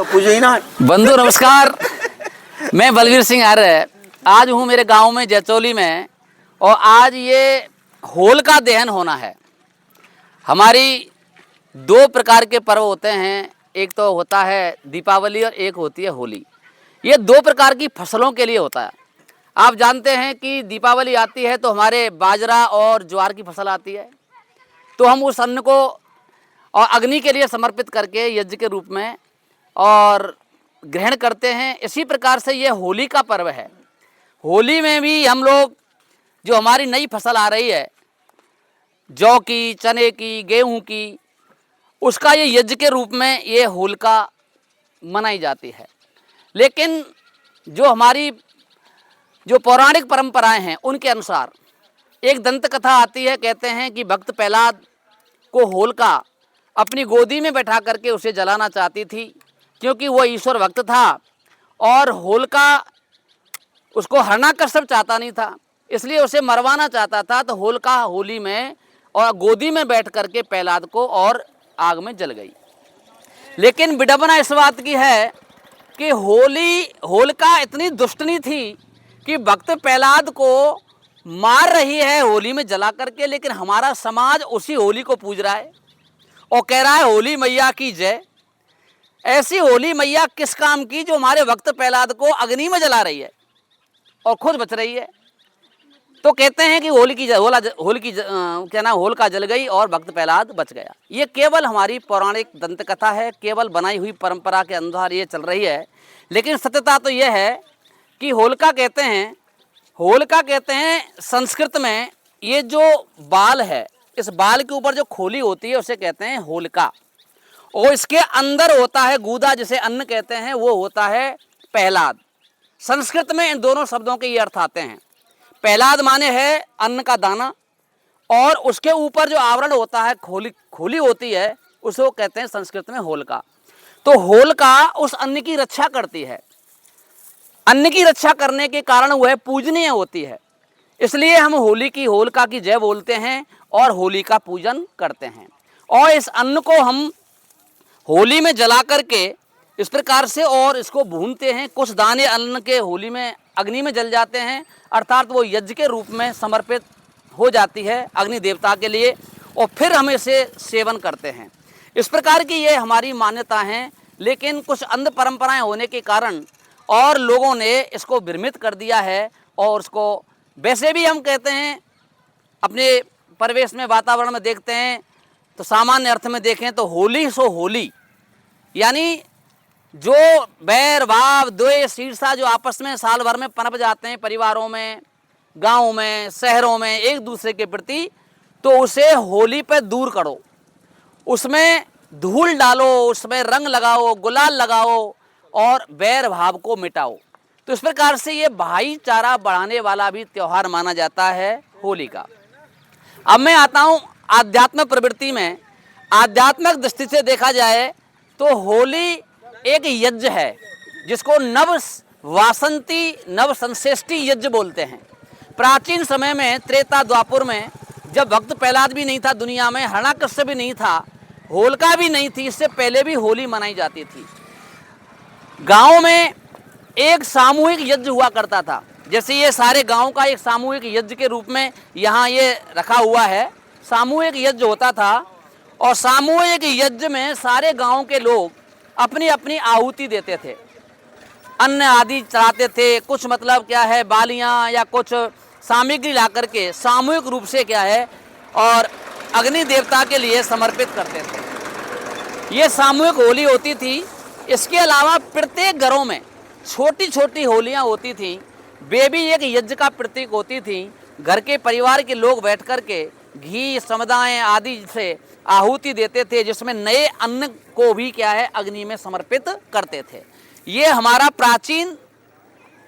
तो पूछे ही ना। बंधु नमस्कार, मैं बलवीर सिंह आर्य आज हूँ मेरे गांव में जैतौली में, और आज ये होलिका दहन होना है। हमारी दो प्रकार के पर्व होते हैं, एक तो होता है दीपावली और एक होती है होली। ये दो प्रकार की फसलों के लिए होता है। आप जानते हैं कि दीपावली आती है तो हमारे बाजरा और ज्वार की फसल आती है, तो हम उस अन्न को और अग्नि के लिए समर्पित करके यज्ञ के रूप में और ग्रहण करते हैं। इसी प्रकार से ये होली का पर्व है। होली में भी हम लोग जो हमारी नई फसल आ रही है, जौ की, चने की, गेहूं की, उसका ये यज्ञ के रूप में ये होलिका मनाई जाती है। लेकिन जो हमारी जो पौराणिक परंपराएं हैं उनके अनुसार एक दंत कथा आती है। कहते हैं कि भक्त प्रहलाद को होलिका अपनी गोदी में बैठा करके उसे जलाना चाहती थी, क्योंकि वो ईश्वर भक्त था और होलिका उसको हरणाकश्यप चाहता नहीं था, इसलिए उसे मरवाना चाहता था। तो होलिका होली में और गोदी में बैठ करके प्रहलाद को और आग में जल गई। लेकिन विडंबना इस बात की है कि होलिका इतनी दुष्टनी थी कि भक्त प्रहलाद को मार रही है होली में जला करके, लेकिन हमारा समाज उसी होली को पूज रहा है और कह रहा है होली मैया की जय। ऐसी होली मैया किस काम की जो हमारे भक्त प्रहलाद को अग्नि में जला रही है और खुद बच रही है। तो कहते हैं कि होलिका जल गई और भक्त प्रहलाद बच गया। ये केवल हमारी पौराणिक दंत कथा है, केवल बनाई हुई परंपरा के अनुसार ये चल रही है। लेकिन सत्यता तो यह है कि होलिका कहते हैं संस्कृत में, ये जो बाल है, इस बाल के ऊपर जो खोली होती है उसे कहते हैं होलिका, और इसके अंदर होता है गूदा, जिसे अन्न कहते हैं, वो होता है प्रहलाद। संस्कृत में इन दोनों शब्दों के ये अर्थ आते हैं। प्रहलाद माने है अन्न का दाना, और उसके ऊपर जो आवरण होता है, खोली होती है, उसको कहते हैं संस्कृत में होलिका। तो होलिका उस अन्न की रक्षा करती है। अन्न की रक्षा करने के कारण वह पूजनीय होती है, इसलिए हम होलिका की जय बोलते हैं और होली का पूजन करते हैं। और इस अन्न को हम होली में जला करके इस प्रकार से और इसको भूनते हैं। कुछ दाने अन्न के होली में अग्नि में जल जाते हैं, अर्थात वो यज्ञ के रूप में समर्पित हो जाती है अग्नि देवता के लिए, और फिर हम इसे सेवन करते हैं। इस प्रकार की ये हमारी मान्यता है। लेकिन कुछ अंध परंपराएं होने के कारण और लोगों ने इसको भ्रमित कर दिया है, और उसको वैसे भी हम कहते हैं अपने परिवेश में, वातावरण में देखते हैं तो सामान्य अर्थ में देखें तो होली सो होली, यानी जो बैर भाव द्वेष ईर्षा जो आपस में साल भर में पनप जाते हैं परिवारों में, गाँव में, शहरों में एक दूसरे के प्रति, तो उसे होली पर दूर करो, उसमें धूल डालो, उसमें रंग लगाओ, गुलाल लगाओ और बैर भाव को मिटाओ। तो इस प्रकार से ये भाईचारा बढ़ाने वाला भी त्यौहार माना जाता है होली का। अब मैं आता हूँ आध्यात्मिक प्रवृत्ति में। आध्यात्मिक दृष्टि से देखा जाए तो होली एक यज्ञ है, जिसको नव वासंती नव संश्रेष्टि यज्ञ बोलते हैं। प्राचीन समय में त्रेता द्वापर में, जब भक्त प्रहलाद भी नहीं था दुनिया में, हरणाकश्यप भी नहीं था, होलिका भी नहीं थी, इससे पहले भी होली मनाई जाती थी। गांव में एक सामूहिक यज्ञ हुआ करता था, जैसे ये सारे गांव का एक सामूहिक यज्ञ के रूप में यहाँ ये रखा हुआ है। सामूहिक यज्ञ होता था, और सामूहिक यज्ञ में सारे गांव के लोग अपनी अपनी आहुति देते थे, अन्न आदि चढ़ाते थे। कुछ मतलब क्या है, बालियाँ या कुछ सामग्री ला करके सामूहिक रूप से क्या है और अग्नि देवता के लिए समर्पित करते थे। ये सामूहिक होली होती थी। इसके अलावा प्रत्येक घरों में छोटी छोटी होलियां होती थीं, वे भी एक यज्ञ का प्रतीक होती थीं। घर के परिवार के लोग बैठ कर के घी, समुदाय आदि से आहुति देते थे, जिसमें नए अन्न को भी क्या है अग्नि में समर्पित करते थे। ये हमारा प्राचीन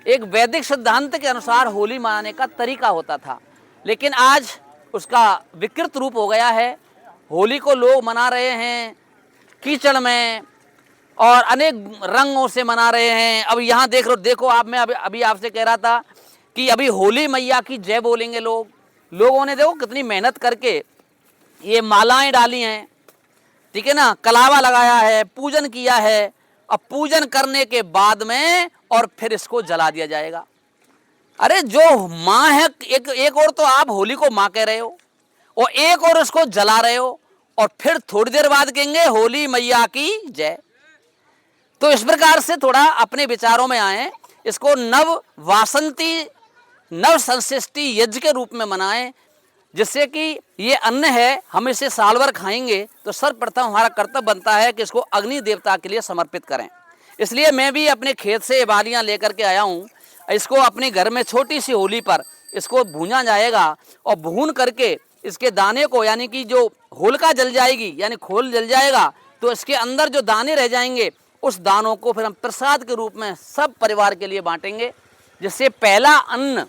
एक वैदिक सिद्धांत के अनुसार होली मनाने का तरीका होता था। लेकिन आज उसका विकृत रूप हो गया है। होली को लोग मना रहे हैं कीचड़ में और अनेक रंगों से मना रहे हैं। अब यहाँ देखो आप, मैं अभी आपसे कह रहा था कि अभी होली मैया की जय बोलेंगे लोगों ने देखो कितनी मेहनत करके ये मालाएं डाली हैं, ठीक है ना, कलावा लगाया है, पूजन किया है, अब पूजन करने के बाद में और फिर इसको जला दिया जाएगा। अरे जो माँ है, एक और तो आप होली को माँ कह रहे हो और एक और उसको जला रहे हो और फिर थोड़ी देर बाद कहेंगे होली मैया की जय। तो इस प्रकार से थोड़ा अपने विचारों में आए, इसको नव वासंती नव संशिष्टि यज्ञ के रूप में मनाएं, जिससे कि ये अन्न है, हम इसे साल भर खाएंगे तो सर्वप्रथम हमारा कर्तव्य बनता है कि इसको अग्नि देवता के लिए समर्पित करें। इसलिए मैं भी अपने खेत से बालियां लेकर के आया हूँ। इसको अपने घर में छोटी सी होली पर इसको भूना जाएगा और भून करके इसके दाने को, यानी कि जो होलिका जल जाएगी यानी खोल जल जाएगा, तो इसके अंदर जो दाने रह जाएंगे उस दानों को फिर हम प्रसाद के रूप में सब परिवार के लिए बांटेंगे, जिससे पहला अन्न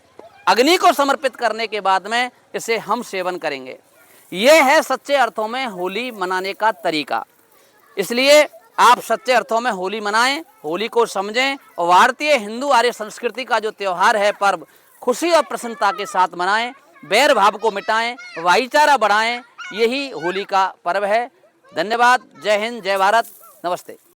अग्नि को समर्पित करने के बाद में इसे हम सेवन करेंगे। यह है सच्चे अर्थों में होली मनाने का तरीका। इसलिए आप सच्चे अर्थों में होली मनाएं, होली को समझें और भारतीय हिंदू आर्य संस्कृति का जो त्यौहार है, पर्व, खुशी और प्रसन्नता के साथ मनाएं, बैर भाव को मिटाएं, भाईचारा बढ़ाएं। यही होली का पर्व है। धन्यवाद। जय हिंद, जय भारत, नमस्ते।